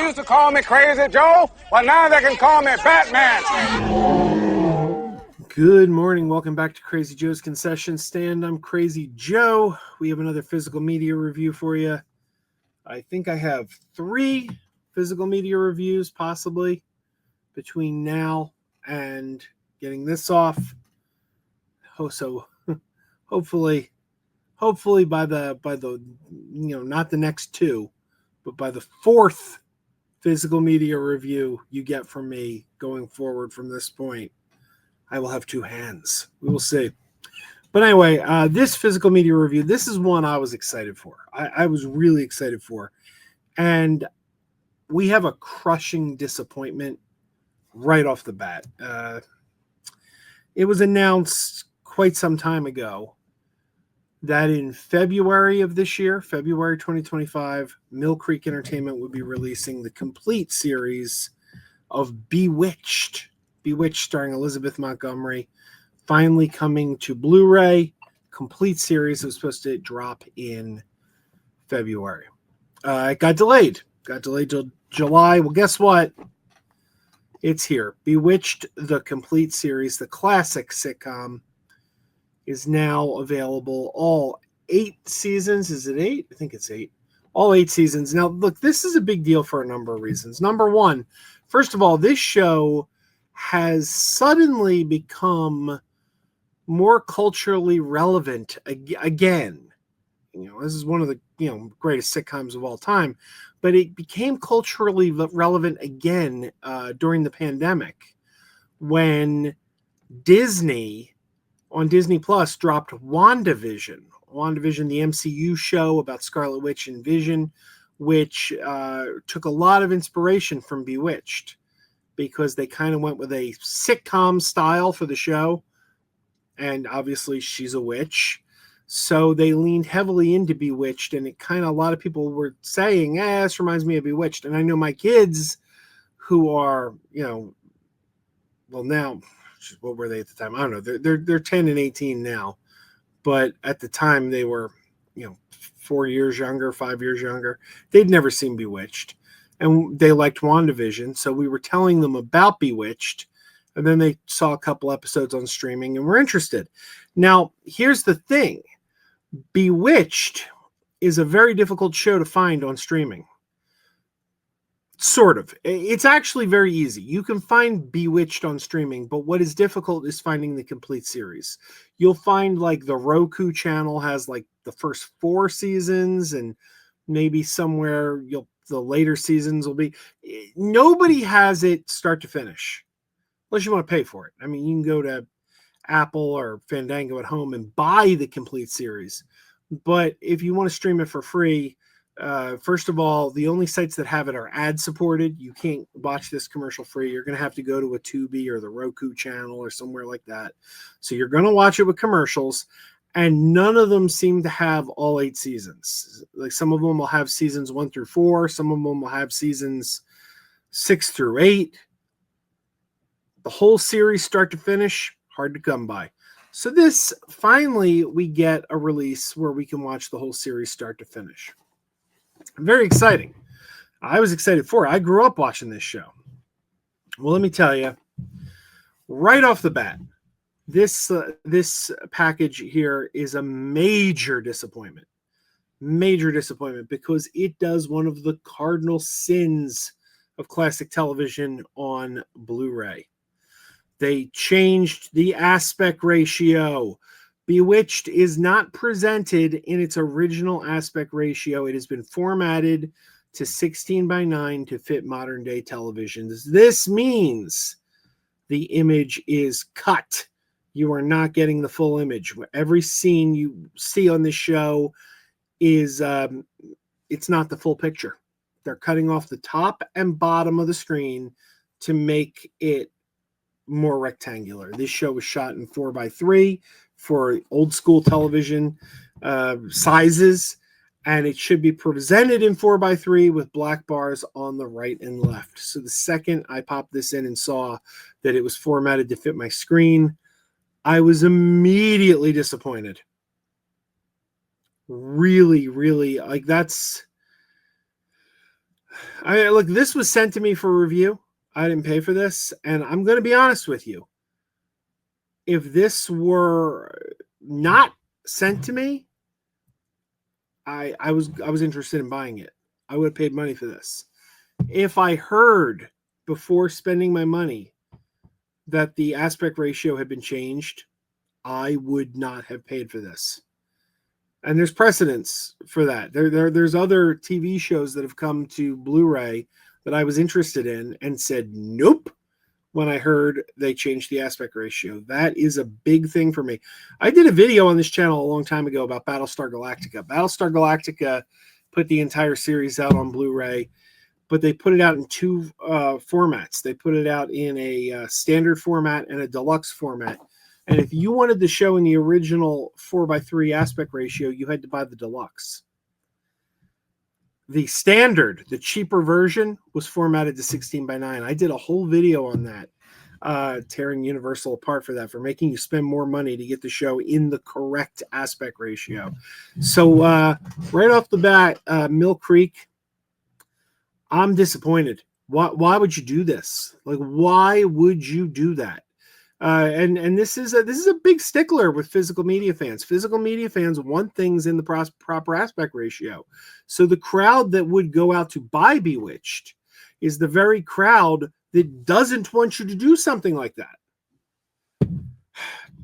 used to call me Crazy Joe, but now they can call me Batman. Good morning. Welcome back to Crazy Joe's Concession Stand. I'm Crazy Joe. We have another physical media review for you. I think I have 3 physical media reviews possibly between now and getting this off. So hopefully by the not the next 2, but by the 4th physical media review you get from me going forward from this point, I will have 2 hands. We will see. But anyway, this physical media review, this is one I was excited for. I was really excited for. And we have a crushing disappointment right off the bat. It was announced quite some time ago that in February of this year, February 2025, Mill Creek Entertainment would be releasing the complete series of Bewitched. Bewitched starring Elizabeth Montgomery, finally coming to Blu-ray. Complete series. It was supposed to drop in February. It got delayed. Got delayed till July. Well, guess what? It's here. Bewitched, the complete series, the classic sitcom, is now available. All 8 seasons. Is it 8? I think it's 8. All 8 seasons. Now, look, this is a big deal for a number of reasons. Number one, first of all, this show has suddenly become more culturally relevant again. This is one of the greatest sitcoms of all time, but it became culturally relevant again during the pandemic when Disney on Disney Plus dropped WandaVision, the MCU show about Scarlet Witch and Vision, which took a lot of inspiration from Bewitched, because they kind of went with a sitcom style for the show. And obviously she's a witch. So they leaned heavily into Bewitched, and it kind of, a lot of people were saying, this reminds me of Bewitched. And I know my kids who are, well, now, what were they at the time? I don't know. They're 10 and 18 now. But at the time they were, 4 years younger, 5 years younger. They'd never seen Bewitched. And they liked WandaVision, so we were telling them about Bewitched, and then they saw a couple episodes on streaming and were interested. Now, here's the thing. Bewitched is a very difficult show to find on streaming. Sort of. It's actually very easy. You can find Bewitched on streaming, but what is difficult is finding the complete series. You'll find, like, the Roku channel has, like, the first 4 seasons, and maybe somewhere the later seasons will be. Nobody has it start to finish, unless you want to pay for it. I mean, you can go to Apple or Fandango at home and buy the complete series. But if you want to stream it for free, first of all, the only sites that have it are ad supported. You can't watch this commercial free. You're going to have to go to a Tubi or the Roku channel or somewhere like that. So you're going to watch it with commercials. And none of them seem to have all 8 seasons. Like, some of them will have seasons 1 through 4. Some of them will have seasons 6 through 8. The whole series, start to finish, hard to come by. So this, finally, we get a release where we can watch the whole series start to finish. Very exciting. I was excited for it. I grew up watching this show. Well, let me tell you, right off the bat, this package here is a major disappointment. Major disappointment, because it does one of the cardinal sins of classic television on Blu-ray. They changed the aspect ratio. Bewitched is not presented in its original aspect ratio. It has been formatted to 16:9 to fit modern day televisions. This means the image is cut. You are not getting the full image. Every scene you see on this show is, it's not the full picture. They're cutting off the top and bottom of the screen to make it more rectangular. This show was shot in 4:3 for old school television sizes, and it should be presented in 4:3 with black bars on the right and left. So the second I popped this in and saw that it was formatted to fit my screen, I was immediately disappointed. Really, really, like, that's Look, this was sent to me for review. I didn't pay for this, and I'm going to be honest with you. If this were not sent to me, I was interested in buying it. I would have paid money for this. If I heard before spending my money that the aspect ratio had been changed, I would not have paid for this. And there's precedence for that. There's other TV shows that have come to Blu-ray that I was interested in and said nope when I heard they changed the aspect ratio. That is a big thing for me. I did a video on this channel a long time ago about Battlestar Galactica. Battlestar Galactica put the entire series out on Blu-ray, but they put it out in two formats. They put it out in a standard format and a deluxe format. And if you wanted the show in the original 4:3 aspect ratio, you had to buy the deluxe. The standard, the cheaper version, was formatted to 16:9. I did a whole video on that, tearing Universal apart for that, for making you spend more money to get the show in the correct aspect ratio. So right off the bat, Mill Creek, I'm disappointed. Why would you do this? Like, why would you do that? And this is a big stickler with physical media fans. Physical media fans want things in the proper aspect ratio. So the crowd that would go out to buy Bewitched is the very crowd that doesn't want you to do something like that.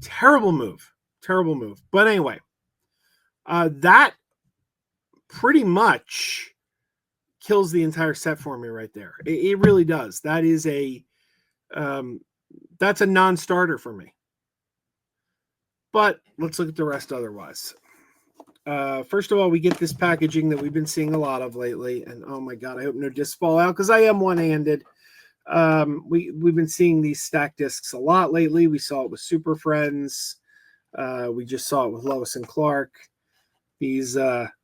Terrible move. Terrible move. But anyway, that pretty much kills the entire set for me right there. It really does. That is that's a non-starter for me. But let's look at the rest otherwise. First of all, we get this packaging that we've been seeing a lot of lately. And oh my God, I hope no discs fall out because I am one-handed. We've been seeing these stacked discs a lot lately. We saw it with Super Friends. We just saw it with Lois and Clark. These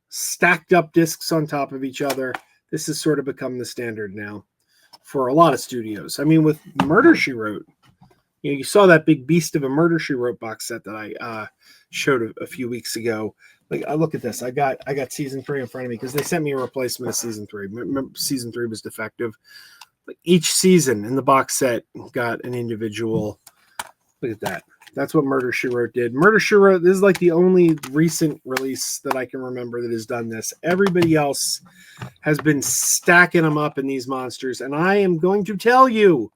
stacked up discs on top of each other. This has sort of become the standard now for a lot of studios. I mean, with Murder, She Wrote, you saw that big beast of a Murder, She Wrote box set that I showed a few weeks ago. Like, look at this. I got season 3 in front of me because they sent me a replacement of season 3. Remember, season 3 was defective. Like, each season in the box set got an individual. Look at that. That's what Murder, She Wrote did. Murder, She Wrote, this is like the only recent release that I can remember that has done this. Everybody else has been stacking them up in these monsters. And I am going to tell you,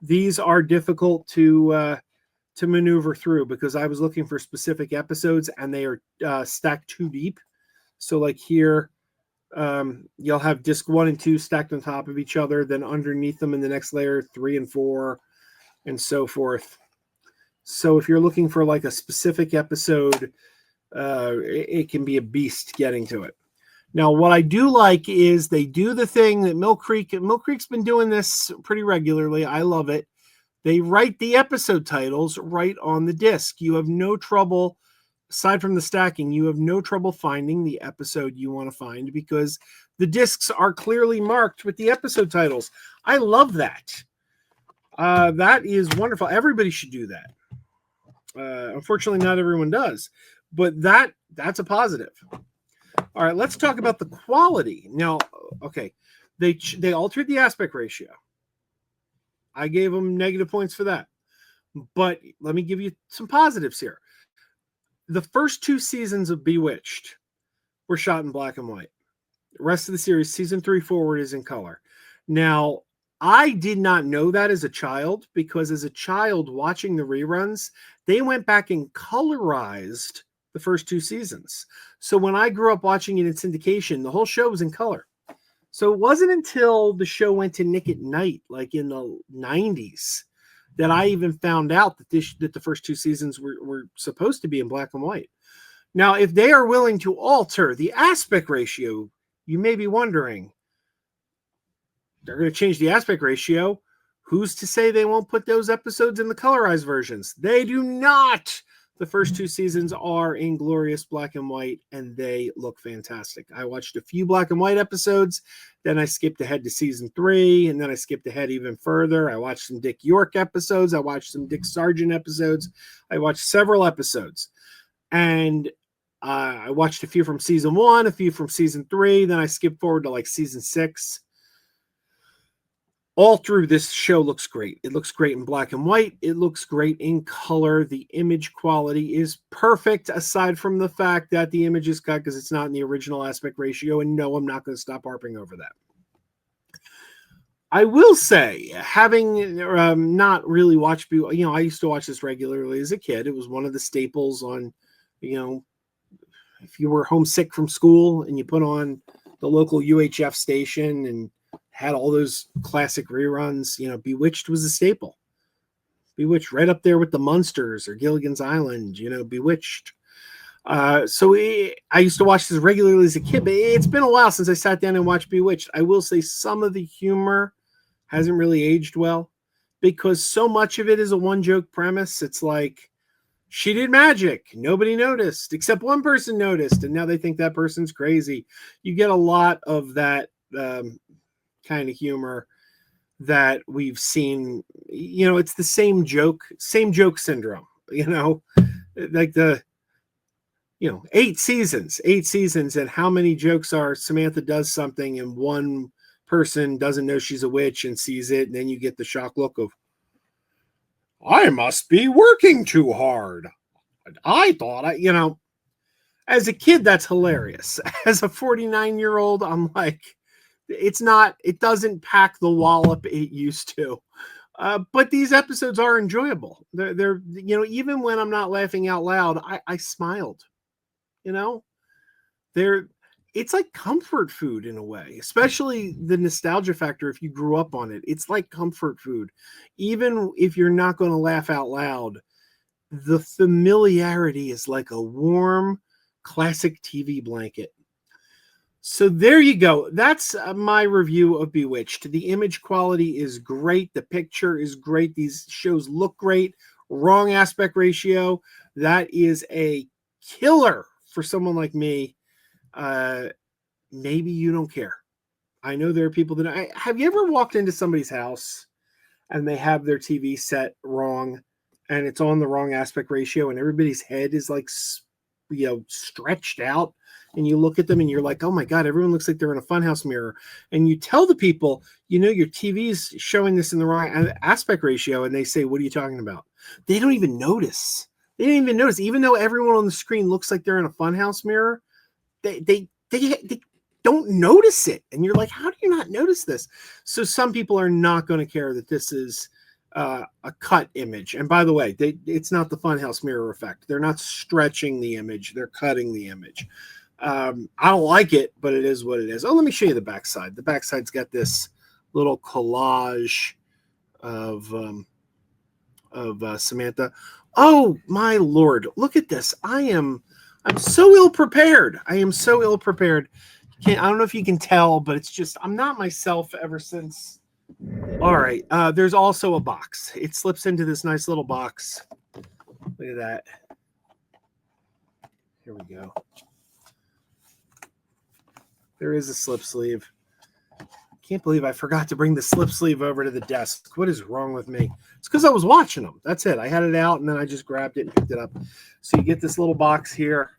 these are difficult to maneuver through because I was looking for specific episodes and they are stacked too deep. So like here, you'll have disc 1 and 2 stacked on top of each other. Then underneath them in the next layer, 3 and 4 and so forth. So if you're looking for like a specific episode, it can be a beast getting to it. Now, what I do like is they do the thing that Mill Creek's been doing this pretty regularly. I love it. They write the episode titles right on the disc. You have no trouble, aside from the stacking, you have no trouble finding the episode you want to find because the discs are clearly marked with the episode titles. I love that. That is wonderful. Everybody should do that. Unfortunately, not everyone does, but that's a positive. All right, let's talk about the quality. Now, okay, they altered the aspect ratio. I gave them negative points for that. But let me give you some positives here. The first 2 seasons of Bewitched were shot in black and white. The rest of the series, season 3 forward, is in color. Now, I did not know that as a child because as a child watching the reruns, they went back and colorized the first 2 seasons. So when I grew up watching it in syndication, the whole show was in color. So it wasn't until the show went to Nick at Night, like in the 90s, that I even found out that the first 2 seasons were supposed to be in black and white. Now, if they are willing to alter the aspect ratio, you may be wondering, they're going to change the aspect ratio. Who's to say they won't put those episodes in the colorized versions? They do not. The first 2 seasons are in glorious black and white, and they look fantastic. I watched a few black and white episodes, then I skipped ahead to season 3, and then I skipped ahead even further. I watched some Dick York episodes. I watched some Dick Sargent episodes. I watched several episodes, and I watched a few from season 1, a few from season 3. Then I skipped forward to like season 6. all through, this show looks great. It looks great in black and white. It looks great in color. The image quality is perfect, aside from the fact that the image is cut because it's not in the original aspect ratio. And no, I'm not going to stop harping over that. I will say, having not really watched, I used to watch this regularly as a kid. It was one of the staples on, if you were homesick from school and you put on the local UHF station and had all those classic reruns, Bewitched was a staple. Bewitched, right up there with the Munsters or Gilligan's Island, Bewitched. I used to watch this regularly as a kid, but it's been a while since I sat down and watched Bewitched. I will say some of the humor hasn't really aged well because so much of it is a one joke premise. It's like, she did magic. Nobody noticed except one person noticed. And now they think that person's crazy. You get a lot of that kind of humor that we've seen. It's the same joke syndrome, like the, 8 seasons and how many jokes are Samantha does something and one person doesn't know she's a witch and sees it. And then you get the shock look of, I must be working too hard. I thought as a kid, that's hilarious. As a 49-year-old, I'm like, it doesn't pack the wallop it used to. But these episodes are enjoyable. They're even when I'm not laughing out loud, I smiled, it's like comfort food in a way, especially the nostalgia factor. If you grew up on it, it's like comfort food. Even if you're not going to laugh out loud, the familiarity is like a warm classic TV blanket. So there you go. That's my review of Bewitched. The image quality is great. The picture is great. These shows look great. Wrong aspect ratio. That is a killer for someone like me. Maybe you don't care. I know there are people that have you ever walked into somebody's house and they have their TV set wrong and it's on the wrong aspect ratio and everybody's head is like, stretched out, and you look at them and you're like, oh my God, everyone looks like they're in a funhouse mirror. And you tell the people, your TV's showing this in the wrong aspect ratio. And they say, what are you talking about? They don't even notice. Even though everyone on the screen looks like they're in a funhouse mirror, they don't notice it. And you're like, how do you not notice this? So some people are not going to care that this is a cut image. And by the way, it's not the funhouse mirror effect. They're not stretching the image. They're cutting the image. I don't like it, but it is what it is. Oh, let me show you the backside. The backside's got this little collage of Samantha. Oh my Lord. Look at this. I'm so ill prepared. I don't know if you can tell, but it's just, I'm not myself ever since. All right. There's also a box. It slips into this nice little box. Look at that. Here we go. There is a slip sleeve. Can't believe I forgot to bring the slip sleeve over to the desk. What is wrong with me? It's because I was watching them. That's it. I had it out and then I just grabbed it and picked it up. So you get this little box here.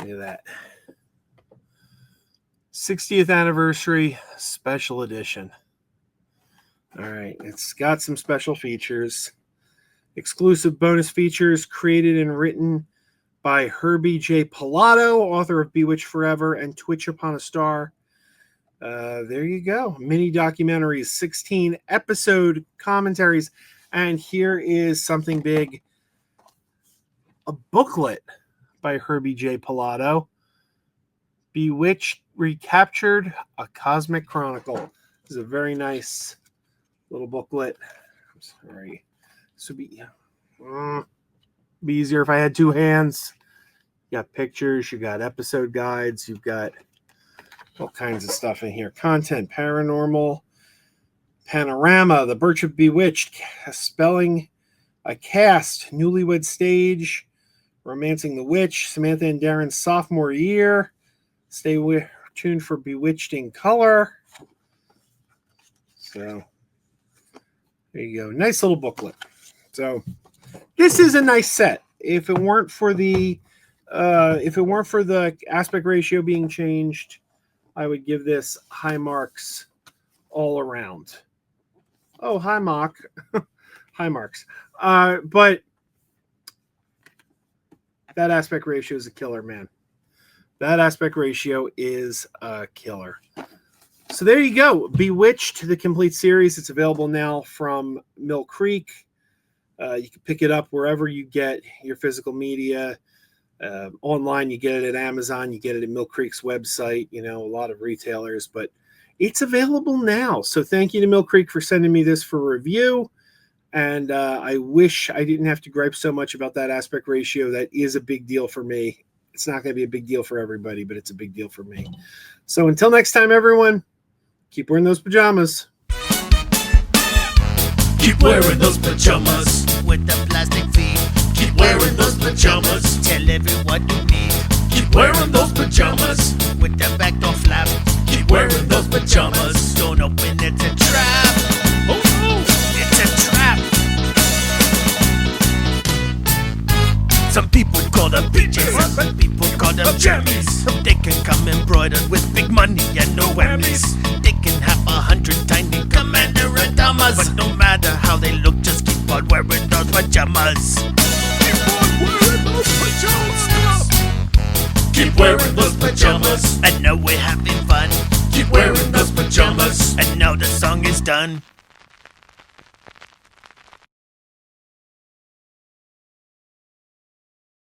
Look at that. 60th anniversary special edition. All right. It's got some special features. Exclusive bonus features created and written by Herbie J. Pilato, author of Bewitched Forever and Twitch Upon a Star. There you go. Mini documentaries, 16 episode commentaries. And here is something big. A booklet by Herbie J. Pilato. Bewitched Recaptured, a Cosmic Chronicle. This is a very nice little booklet. I'm sorry. This would be easier if I had two hands. You got pictures, you got episode guides, you've got all kinds of stuff in here. Content, paranormal, panorama, the Birch of Bewitched, spelling, a cast, newlywed stage, romancing the witch, Samantha and Darren's sophomore year. Stay tuned for Bewitched in color. So there you go. Nice little booklet. So this is a nice set. If it weren't for the aspect ratio being changed, I would give this high marks all around. Oh, hi, Mock. Hi, Marks. But that aspect ratio is a killer, man. That aspect ratio is a killer. So there you go. Bewitched, the complete series. It's available now from Mill Creek. You can pick it up wherever you get your physical media. Online, you get it at Amazon. You get it at Mill Creek's website. You know, a lot of retailers. But it's available now. So thank you to Mill Creek for sending me this for review. And I wish I didn't have to gripe so much about that aspect ratio. That is a big deal for me. It's not going to be a big deal for everybody, but it's a big deal for me. So until next time, everyone, keep wearing those pajamas. Keep wearing those pajamas with the plastic feet. Keep wearing those pajamas. Tell everyone you meet. Keep wearing those pajamas with the back door flap. Keep wearing those pajamas. Don't open, it's a trap. Oh no, it's a trap. Some people call them PJs, some people call them jammies. They can come embroidered with big money and no whammies. They can have 100 tiny commander pajamas, but no matter how they look, just keep on wearing those pajamas. Keep on wearing those pajamas. Keep wearing those pajamas. And now we're having fun. Keep wearing those pajamas. And now the song is done.